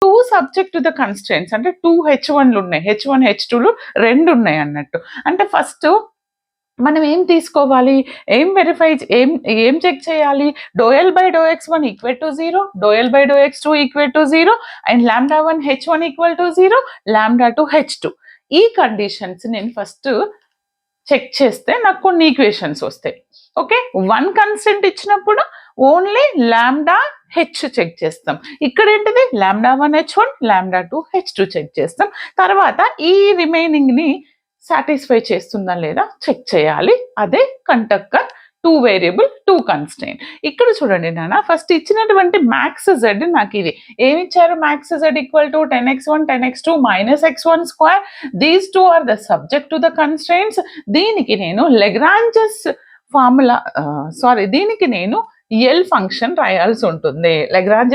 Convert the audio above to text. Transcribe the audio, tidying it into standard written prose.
Two subject to the constraints అంటే 2 H1లు ఉన్నాయి, H1 H2లు 2 ఉన్నాయి అన్నట్టు. అంటే ఫస్ట్ మనం ఏం తీసుకోవాలి, ఏం వెరిఫై ఏం చెక్ చేయాలి, del L by del x1 equal to 0, del L by del x2 equal to 0 and λ1 H1 equal to 0, λ2 H2. ఈ కండిషన్స్ నేను ఫస్ట్ చెక్ చేస్తే నాకు కొన్ని ఈక్వేషన్స్ వస్తాయి. ఓకే, 1 కన్స్టెంట్ ఇచ్చినప్పుడు ఓన్లీ లాంబ్డా హెచ్ చెక్ చేస్తాం. ఇక్కడ ఏంటిది λ1 H1 λ2 H2 చెక్ చేస్తాం. తర్వాత ఈ రిమైనింగ్ని సాటిస్ఫై చేస్తుందా లేదా చెక్ చేయాలి. అదే కంటక్కర్ 2 వేరియబుల్ 2 కన్స్ట్రెయింట్. ఇక్కడ చూడండి నాన్న, ఫస్ట్ ఇచ్చినటువంటి మ్యాక్స్ జెడ్ నాకు ఇది ఏమి ఇచ్చారు, max Z equal to 10x1 10x2 minus x1 square. These 2 are the subject to the constraints. దీనికి నేను లెగ్రాంజెస్ ఫార్ములా దీనికి నేను ఎల్ ఫంక్షన్ రాయాల్సి ఉంటుంది. లెగ్రాంజెస్